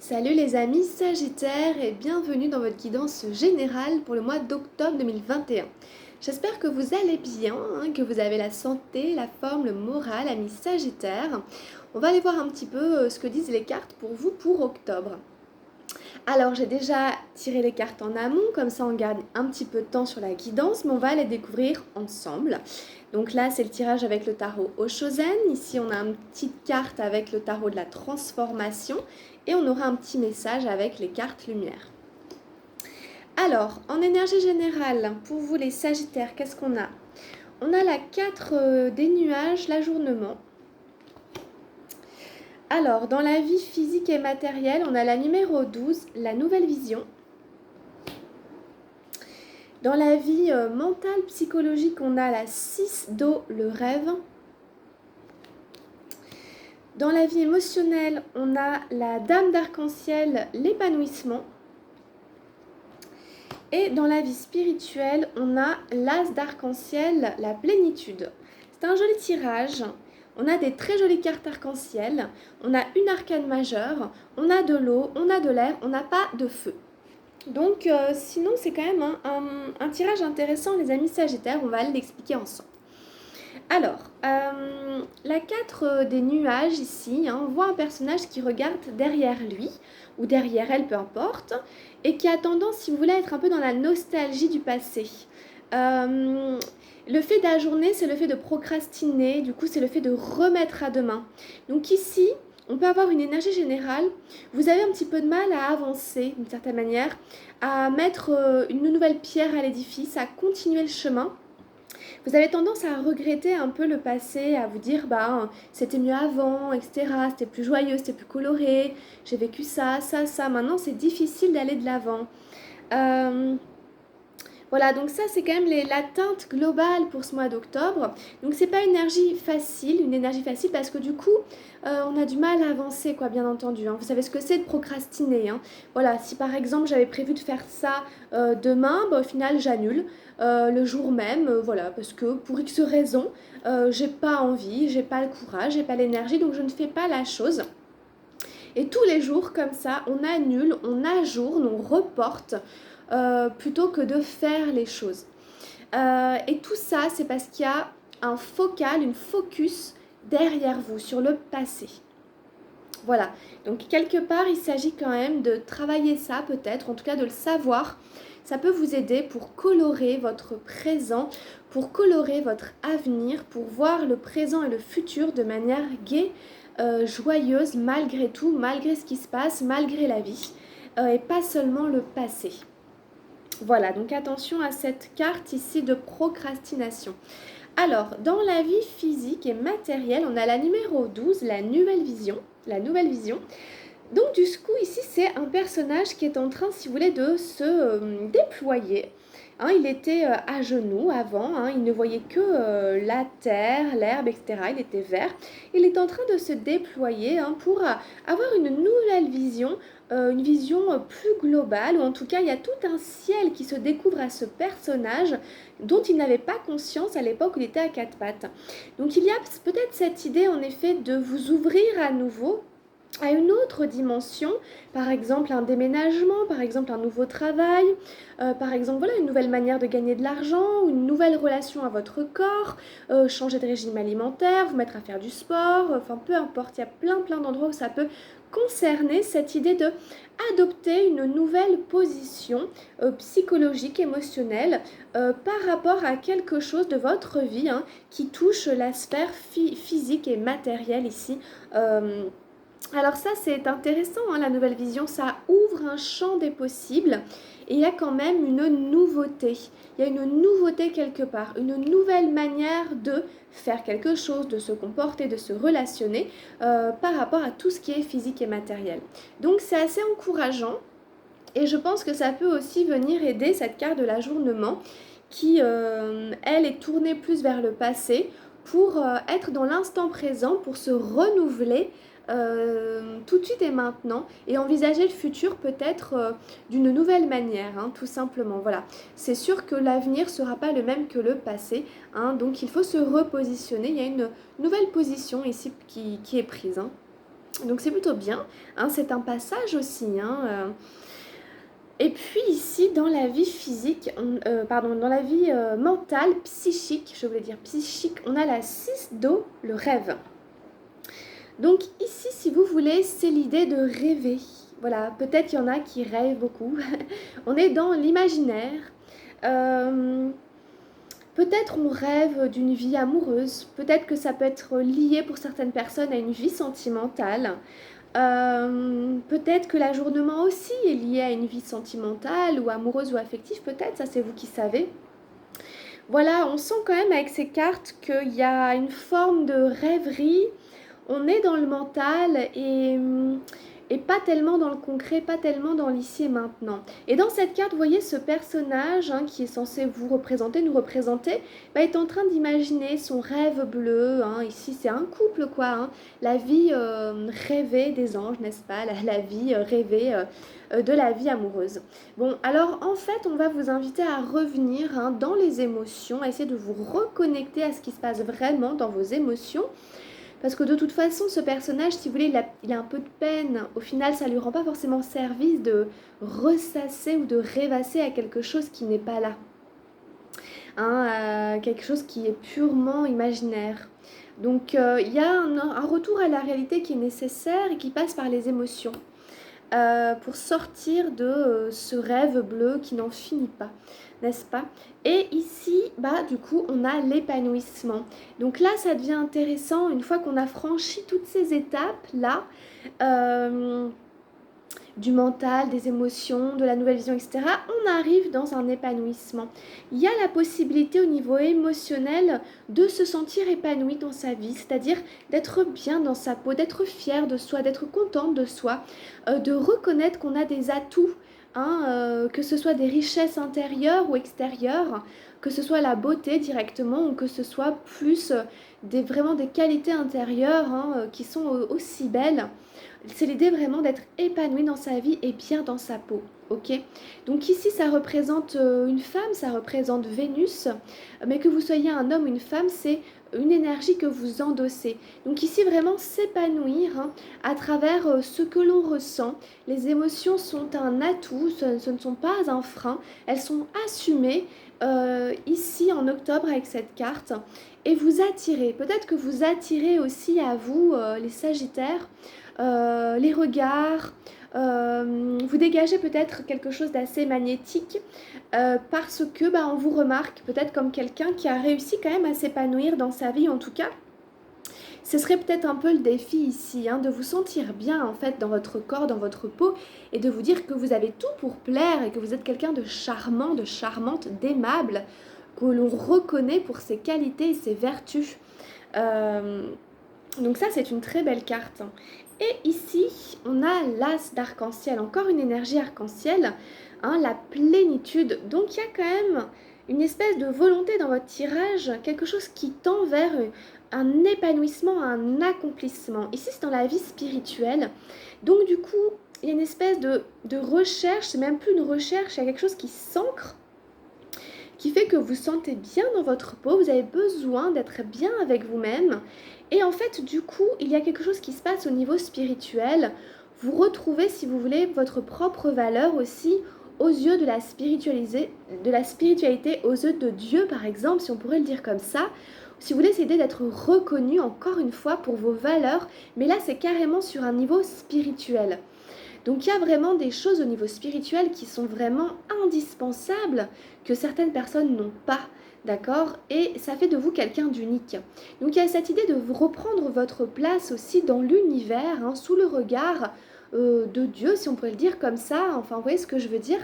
Salut les amis Sagittaires et bienvenue dans votre guidance générale pour le mois d'octobre 2021. J'espère que vous allez bien, que vous avez la santé, la forme, le moral, amis Sagittaires. On va aller voir un petit peu ce que disent les cartes pour vous pour octobre. Alors j'ai déjà tiré les cartes en amont, comme ça on garde un petit peu de temps sur la guidance, mais on va les découvrir ensemble. Donc là c'est le tirage avec le tarot Oshozen, ici on a une petite carte avec le tarot de la transformation et on aura un petit message avec les cartes lumière. Alors en énergie générale, pour vous les Sagittaires, qu'est-ce qu'on a? On a la 4 des nuages, l'ajournement. Alors, dans la vie physique et matérielle, on a la numéro 12, la nouvelle vision. Dans la vie mentale, psychologique, on a la 6 d'eau, le rêve. Dans la vie émotionnelle, on a la dame d'arc-en-ciel, l'épanouissement. Et dans la vie spirituelle, on a l'as d'arc-en-ciel, la plénitude. C'est un joli tirage. On a des très jolies cartes arc-en-ciel, on a une arcane majeure, on a de l'eau, on a de l'air, on n'a pas de feu. Donc sinon c'est quand même un tirage intéressant les amis Sagittaires, on va l'expliquer ensemble. Alors, la 4 des nuages ici, on voit un personnage qui regarde derrière lui, ou derrière elle, peu importe, et qui a tendance, si vous voulez, à être un peu dans la nostalgie du passé. Le fait d'ajourner, c'est le fait de procrastiner, du coup c'est le fait de remettre à demain. Donc ici, on peut avoir une énergie générale, vous avez un petit peu de mal à avancer d'une certaine manière, à mettre une nouvelle pierre à l'édifice, à continuer le chemin. Vous avez tendance à regretter un peu le passé, à vous dire c'était mieux avant, etc. C'était plus joyeux, c'était plus coloré, j'ai vécu ça, ça, ça. Maintenant c'est difficile d'aller de l'avant. Voilà, donc ça c'est quand même la teinte globale pour ce mois d'octobre. Donc c'est pas une énergie facile parce que du coup on a du mal à avancer quoi, bien entendu. Vous savez ce que c'est de procrastiner. Voilà, si par exemple j'avais prévu de faire ça demain, au final j'annule le jour même, voilà, parce que pour X raisons, j'ai pas envie, j'ai pas le courage, j'ai pas l'énergie, donc je ne fais pas la chose. Et tous les jours comme ça, on annule, on ajourne, on reporte. Plutôt que de faire les choses. Et tout ça, c'est parce qu'il y a un focal, une focus derrière vous, sur le passé. Voilà, donc quelque part, il s'agit quand même de travailler ça peut-être, en tout cas de le savoir. Ça peut vous aider pour colorer votre présent, pour colorer votre avenir, pour voir le présent et le futur de manière gaie, joyeuse, malgré tout, malgré ce qui se passe, malgré la vie, et pas seulement le passé. Voilà, donc attention à cette carte ici de procrastination. Alors, dans la vie physique et matérielle, on a la numéro 12, la nouvelle vision. La nouvelle vision. Donc, du coup, ici, c'est un personnage qui est en train, si vous voulez, de se déployer. Il était à genoux avant, il ne voyait que la terre, l'herbe, etc. Il était vert. Il est en train de se déployer pour avoir une nouvelle vision, une vision plus globale, ou en tout cas il y a tout un ciel qui se découvre à ce personnage dont il n'avait pas conscience à l'époque où il était à quatre pattes. Donc il y a peut-être cette idée en effet de vous ouvrir à nouveau à une autre dimension, par exemple un déménagement, par exemple un nouveau travail, par exemple voilà, une nouvelle manière de gagner de l'argent, ou une nouvelle relation à votre corps, changer de régime alimentaire, vous mettre à faire du sport, enfin peu importe, il y a plein d'endroits où ça peut concerner cette idée de adopter une nouvelle position psychologique, émotionnelle par rapport à quelque chose de votre vie qui touche la sphère physique et matérielle ici. Alors ça c'est intéressant, la nouvelle vision, ça ouvre un champ des possibles et il y a quand même une nouveauté. Il y a une nouveauté quelque part, une nouvelle manière de faire quelque chose, de se comporter, de se relationner par rapport à tout ce qui est physique et matériel. Donc c'est assez encourageant et je pense que ça peut aussi venir aider cette carte de l'ajournement qui, elle, est tournée plus vers le passé pour être dans l'instant présent, pour se renouveler tout de suite et maintenant et envisager le futur peut-être d'une nouvelle manière, tout simplement. Voilà, c'est sûr que l'avenir ne sera pas le même que le passé, donc il faut se repositionner. Il y a une nouvelle position ici qui est prise. Donc c'est plutôt bien, hein, c'est un passage aussi, hein. Et puis ici, dans la vie physique, dans la vie mentale, psychique, je voulais dire psychique, on a la 6 d'eau, le rêve. Donc ici, si vous voulez, c'est l'idée de rêver. Voilà, peut-être qu'il y en a qui rêvent beaucoup. On est dans l'imaginaire. Euh, Peut-être on rêve d'une vie amoureuse. Peut-être que ça peut être lié pour certaines personnes à une vie sentimentale. Peut-être que l'ajournement aussi est lié à une vie sentimentale ou amoureuse ou affective. Peut-être, ça c'est vous qui savez. Voilà, on sent quand même avec ces cartes qu'il y a une forme de rêverie. On est dans le mental et pas tellement dans le concret, pas tellement dans l'ici et maintenant. Et dans cette carte, vous voyez ce personnage hein, qui est censé vous représenter, nous représenter, est en train d'imaginer son rêve bleu. Hein. Ici, c'est un couple, quoi. Hein. La vie rêvée des anges, n'est-ce pas? La vie rêvée de la vie amoureuse. Bon, alors en fait, on va vous inviter à revenir hein, dans les émotions, à essayer de vous reconnecter à ce qui se passe vraiment dans vos émotions. Parce que de toute façon, ce personnage, si vous voulez, il a un peu de peine. Au final, ça ne lui rend pas forcément service de ressasser ou de rêvasser à quelque chose qui n'est pas là. Hein, quelque chose qui est purement imaginaire. Donc, il y a un retour à la réalité qui est nécessaire et qui passe par les émotions. Pour sortir de ce rêve bleu qui n'en finit pas, n'est-ce pas? Et ici, du coup, on a l'épanouissement. Donc là, ça devient intéressant une fois qu'on a franchi toutes ces étapes-là, du mental, des émotions, de la nouvelle vision, etc., on arrive dans un épanouissement. Il y a la possibilité au niveau émotionnel de se sentir épanoui dans sa vie, c'est-à-dire d'être bien dans sa peau, d'être fier de soi, d'être contente de soi, de reconnaître qu'on a des atouts, hein, que ce soit des richesses intérieures ou extérieures, que ce soit la beauté directement ou que ce soit plus vraiment des qualités intérieures hein, qui sont aussi belles. C'est l'idée vraiment d'être épanoui dans sa vie et bien dans sa peau. Ok. Donc ici, ça représente une femme, ça représente Vénus, mais que vous soyez un homme ou une femme, c'est une énergie que vous endossez. Donc ici, vraiment s'épanouir hein, à travers ce que l'on ressent. Les émotions sont un atout, ce ne sont pas un frein, elles sont assumées ici en octobre avec cette carte et vous attirez. Peut-être que vous attirez aussi à vous les Sagittaires, les regards, vous dégagez peut-être quelque chose d'assez magnétique parce que on vous remarque peut-être comme quelqu'un qui a réussi quand même à s'épanouir dans sa vie en tout cas. Ce serait peut-être un peu le défi ici, hein, de vous sentir bien en fait dans votre corps, dans votre peau et de vous dire que vous avez tout pour plaire et que vous êtes quelqu'un de charmant, de charmante, d'aimable, que l'on reconnaît pour ses qualités et ses vertus. Donc ça, c'est une très belle carte. Et ici, on a l'as d'arc-en-ciel, encore une énergie arc-en-ciel, hein, la plénitude. Donc il y a quand même une espèce de volonté dans votre tirage, quelque chose qui tend vers un épanouissement, un accomplissement. Ici, c'est dans la vie spirituelle. Donc du coup, il y a une espèce de recherche, c'est même plus une recherche, il y a quelque chose qui s'ancre, qui fait que vous sentez bien dans votre peau, vous avez besoin d'être bien avec vous-même. Et en fait, du coup, il y a quelque chose qui se passe au niveau spirituel. Vous retrouvez, si vous voulez, votre propre valeur aussi aux yeux de la spiritualité, aux yeux de Dieu, par exemple, si on pourrait le dire comme ça. Si vous voulez, c'est l'idée d'être reconnu, encore une fois, pour vos valeurs. Mais là, c'est carrément sur un niveau spirituel. Donc il y a vraiment des choses au niveau spirituel qui sont vraiment indispensables que certaines personnes n'ont pas, d'accord? Et ça fait de vous quelqu'un d'unique. Donc il y a cette idée de vous reprendre votre place aussi dans l'univers, hein, sous le regard de Dieu, si on pourrait le dire comme ça, enfin vous voyez ce que je veux dire?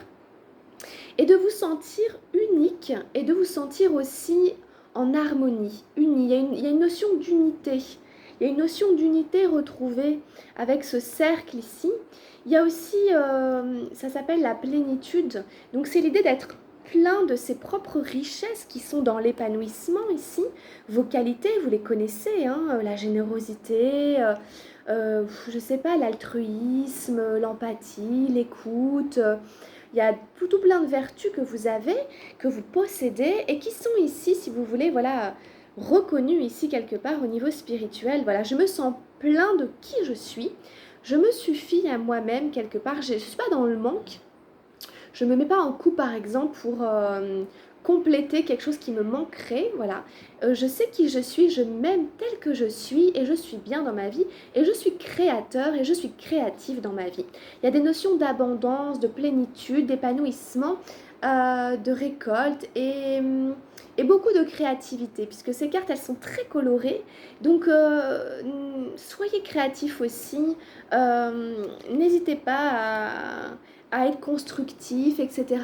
Et de vous sentir unique et de vous sentir aussi en harmonie, unis. Il y a une notion d'unité. Il y a une notion d'unité retrouvée avec ce cercle ici. Il y a aussi, ça s'appelle la plénitude. Donc c'est l'idée d'être plein de ses propres richesses qui sont dans l'épanouissement ici. Vos qualités, vous les connaissez, hein, la générosité, je sais pas, l'altruisme, l'empathie, l'écoute. Il y a tout plein de vertus que vous avez, que vous possédez et qui sont ici, si vous voulez, voilà, reconnue ici quelque part au niveau spirituel. Voilà, je me sens plein de qui je suis. Je me suffis à moi-même quelque part. Je ne suis pas dans le manque. Je ne me mets pas en couple par exemple pour compléter quelque chose qui me manquerait. Voilà. Je sais qui je suis, je m'aime tel que je suis et je suis bien dans ma vie et je suis créateur et je suis créatif dans ma vie. Il y a des notions d'abondance, de plénitude, d'épanouissement, de récolte et beaucoup de créativité puisque ces cartes elles sont très colorées. Donc soyez créatifs aussi. N'hésitez pas à être constructif, etc.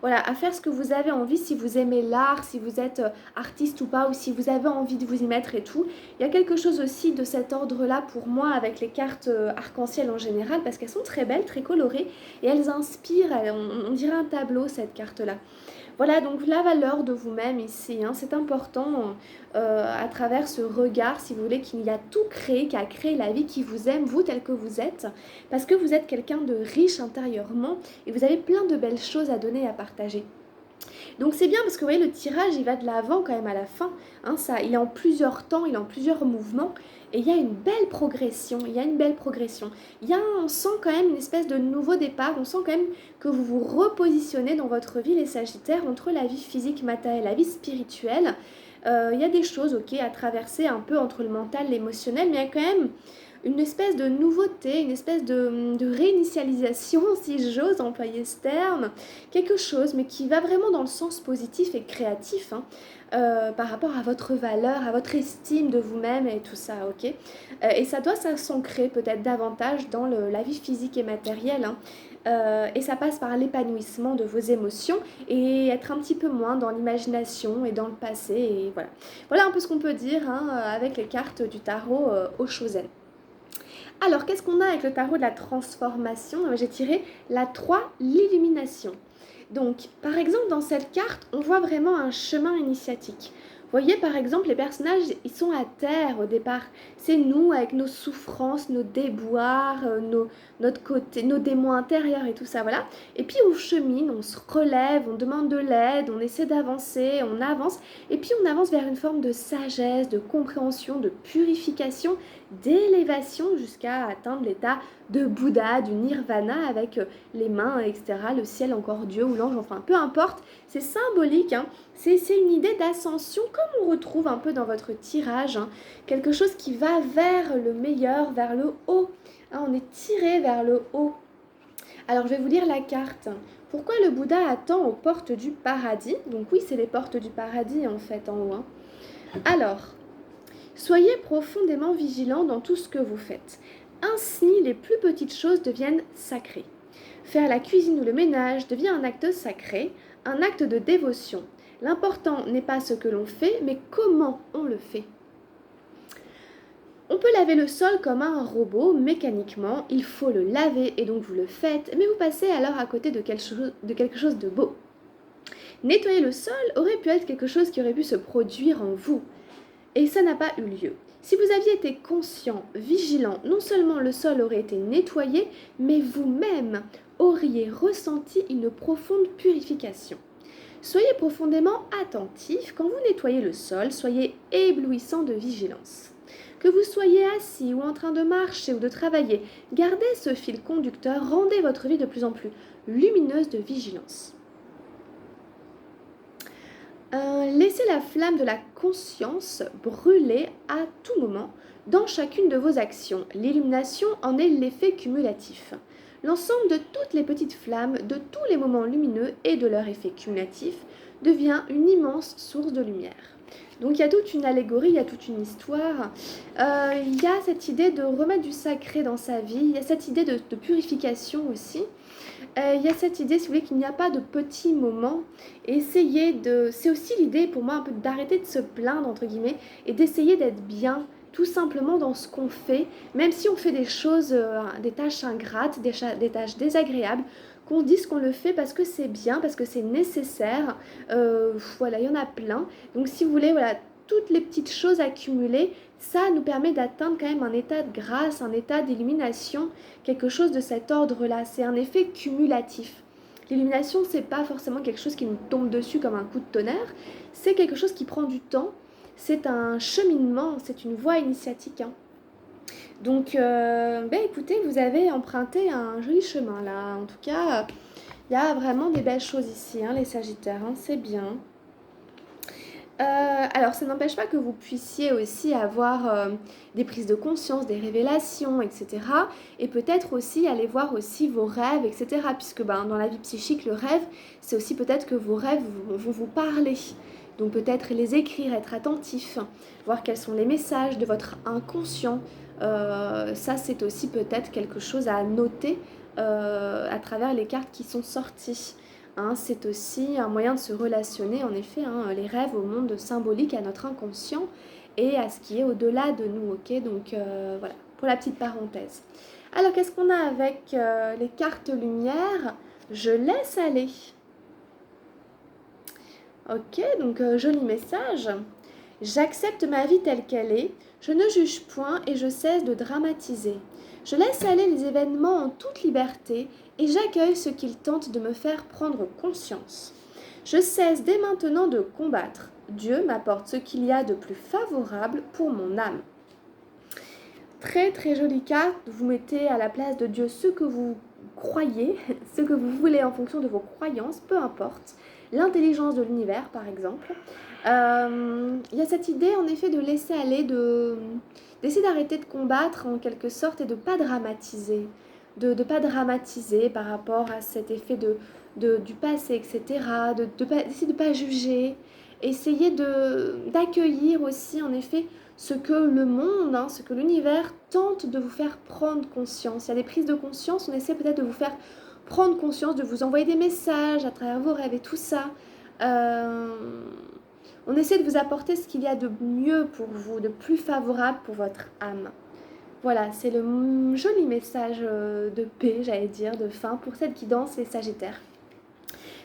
À faire ce que vous avez envie, si vous aimez l'art, si vous êtes artiste ou pas, ou si vous avez envie de vous y mettre et tout. Il y a quelque chose aussi de cet ordre-là pour moi avec les cartes arc-en-ciel en général, parce qu'elles sont très belles, très colorées, et elles inspirent, on dirait un tableau cette carte-là. Voilà donc la valeur de vous-même ici, hein, c'est important à travers ce regard, si vous voulez, qu'il y a tout créé, qui a créé la vie, qui vous aime, vous tel que vous êtes, parce que vous êtes quelqu'un de riche intérieurement et vous avez plein de belles choses à donner et à partager. Donc c'est bien parce que vous voyez le tirage il va de l'avant quand même à la fin, hein, ça, il est en plusieurs temps, il est en plusieurs mouvements et il y a une belle progression, on sent quand même une espèce de nouveau départ, on sent quand même que vous vous repositionnez dans votre vie les Sagittaires entre la vie physique matérielle et la vie spirituelle. Il y a des choses à traverser un peu entre le mental, l'émotionnel, mais il y a quand même une espèce de nouveauté, une espèce de réinitialisation, si j'ose employer ce terme, quelque chose, mais qui va vraiment dans le sens positif et créatif, hein, par rapport à votre valeur, à votre estime de vous-même et tout ça, ok. Et ça doit s'ancrer peut-être davantage dans la vie physique et matérielle, hein. Et ça passe par l'épanouissement de vos émotions et être un petit peu moins dans l'imagination et dans le passé, et voilà. Voilà un peu ce qu'on peut dire, hein, avec les cartes du tarot au Chosen. Alors, qu'est-ce qu'on a avec le tarot de la transformation? J'ai tiré la 3, l'illumination. Donc, par exemple, dans cette carte, on voit vraiment un chemin initiatique. Vous voyez, par exemple, les personnages, ils sont à terre au départ. C'est nous, avec nos souffrances, nos déboires, notre côté, nos démons intérieurs et tout ça, voilà. Et puis, on chemine, on se relève, on demande de l'aide, on essaie d'avancer, on avance. Et puis, on avance vers une forme de sagesse, de compréhension, de purification, d'élévation jusqu'à atteindre l'état de Bouddha, du nirvana avec les mains, etc., le ciel, encore Dieu ou l'ange, enfin peu importe, c'est symbolique, hein. C'est une idée d'ascension comme on retrouve un peu dans votre tirage, hein. Quelque chose qui va vers le meilleur, vers le haut, hein, on est tiré vers le haut. Alors je vais vous lire la carte. Pourquoi le Bouddha attend aux portes du paradis? Donc oui, c'est les portes du paradis en fait en haut, hein. Alors, soyez profondément vigilants dans tout ce que vous faites. Ainsi, les plus petites choses deviennent sacrées. Faire la cuisine ou le ménage devient un acte sacré, un acte de dévotion. L'important n'est pas ce que l'on fait, mais comment on le fait. On peut laver le sol comme un robot, mécaniquement, il faut le laver et donc vous le faites, mais vous passez alors à côté de quelque chose de beau. Nettoyer le sol aurait pu être quelque chose qui aurait pu se produire en vous, et ça n'a pas eu lieu. Si vous aviez été conscient, vigilant, non seulement le sol aurait été nettoyé, mais vous-même auriez ressenti une profonde purification. Soyez profondément attentif quand vous nettoyez le sol, soyez éblouissant de vigilance. Que vous soyez assis ou en train de marcher ou de travailler, gardez ce fil conducteur, rendez votre vie de plus en plus lumineuse de vigilance. Laissez la flamme de la conscience brûler à tout moment dans chacune de vos actions. L'illumination en est l'effet cumulatif. L'ensemble de toutes les petites flammes, de tous les moments lumineux et de leur effet cumulatif devient une immense source de lumière. Donc il y a toute une allégorie, il y a toute une histoire. Il y a cette idée de remettre du sacré dans sa vie, il y a cette idée de purification aussi. Il y a cette idée, si vous voulez, qu'il n'y a pas de petits moments. Et c'est aussi l'idée pour moi un peu d'arrêter de se plaindre, entre guillemets, et d'essayer d'être bien, tout simplement dans ce qu'on fait, même si on fait des choses, des tâches ingrates, des tâches désagréables, qu'on dise qu'on le fait parce que c'est bien, parce que c'est nécessaire. Voilà, il y en a plein. Donc si vous voulez, voilà, toutes les petites choses accumulées, ça nous permet d'atteindre quand même un état de grâce, un état d'illumination, quelque chose de cet ordre-là. C'est un effet cumulatif. L'illumination, c'est pas forcément quelque chose qui nous tombe dessus comme un coup de tonnerre, c'est quelque chose qui prend du temps, c'est un cheminement, c'est une voie initiatique, hein. Donc, écoutez, vous avez emprunté un joli chemin là. En tout cas, il y a vraiment des belles choses ici, hein, les Sagittaires, hein, c'est bien. Alors, ça n'empêche pas que vous puissiez aussi avoir des prises de conscience, des révélations, etc. Et peut-être aussi aller voir aussi vos rêves, etc. Puisque dans la vie psychique, le rêve, c'est aussi peut-être que vos rêves vont vous parler. Donc peut-être les écrire, être attentif, voir quels sont les messages de votre inconscient. Ça, c'est aussi peut-être quelque chose à noter à travers les cartes qui sont sorties. Hein, c'est aussi un moyen de se relationner, en effet, hein, les rêves au monde symbolique, à notre inconscient et à ce qui est au-delà de nous, ok? Donc voilà, pour la petite parenthèse. Alors, qu'est-ce qu'on a avec les cartes lumière? Je laisse aller. Ok, donc joli message. J'accepte ma vie telle qu'elle est, je ne juge point et je cesse de dramatiser. Je laisse aller les événements en toute liberté et j'accueille ce qu'ils tentent de me faire prendre conscience. Je cesse dès maintenant de combattre. Dieu m'apporte ce qu'il y a de plus favorable pour mon âme. Très très jolie carte, vous mettez à la place de Dieu ce que vous croyez, ce que vous voulez en fonction de vos croyances, peu importe. L'intelligence de l'univers par exemple. Il y a cette idée en effet de laisser aller, d'essayer d'arrêter de combattre en quelque sorte et de ne pas dramatiser. De ne pas dramatiser par rapport à cet effet du passé, etc. D'essayer de ne pas juger. Essayer d'accueillir aussi en effet ce que le monde, hein, ce que l'univers tente de vous faire prendre conscience. Il y a des prises de conscience, on essaie peut-être de vous faire prendre conscience, de vous envoyer des messages à travers vos rêves et tout ça. On essaie de vous apporter ce qu'il y a de mieux pour vous, de plus favorable pour votre âme. Voilà, c'est le joli message de paix, j'allais dire, de fin pour cette guidance les Sagittaires.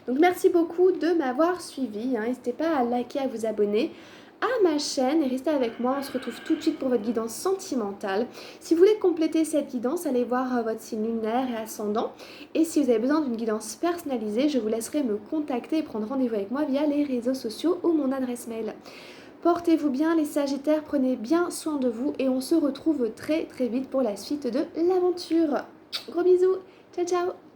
Donc merci beaucoup de m'avoir suivi, hein. N'hésitez pas à liker, à vous abonner à ma chaîne et restez avec moi, on se retrouve tout de suite pour votre guidance sentimentale. Si vous voulez compléter cette guidance, allez voir votre signe lunaire et ascendant. Et si vous avez besoin d'une guidance personnalisée, je vous laisserai me contacter et prendre rendez-vous avec moi via les réseaux sociaux ou mon adresse mail. Portez-vous bien les Sagittaires, prenez bien soin de vous et on se retrouve très très vite pour la suite de l'aventure. Gros bisous, ciao ciao.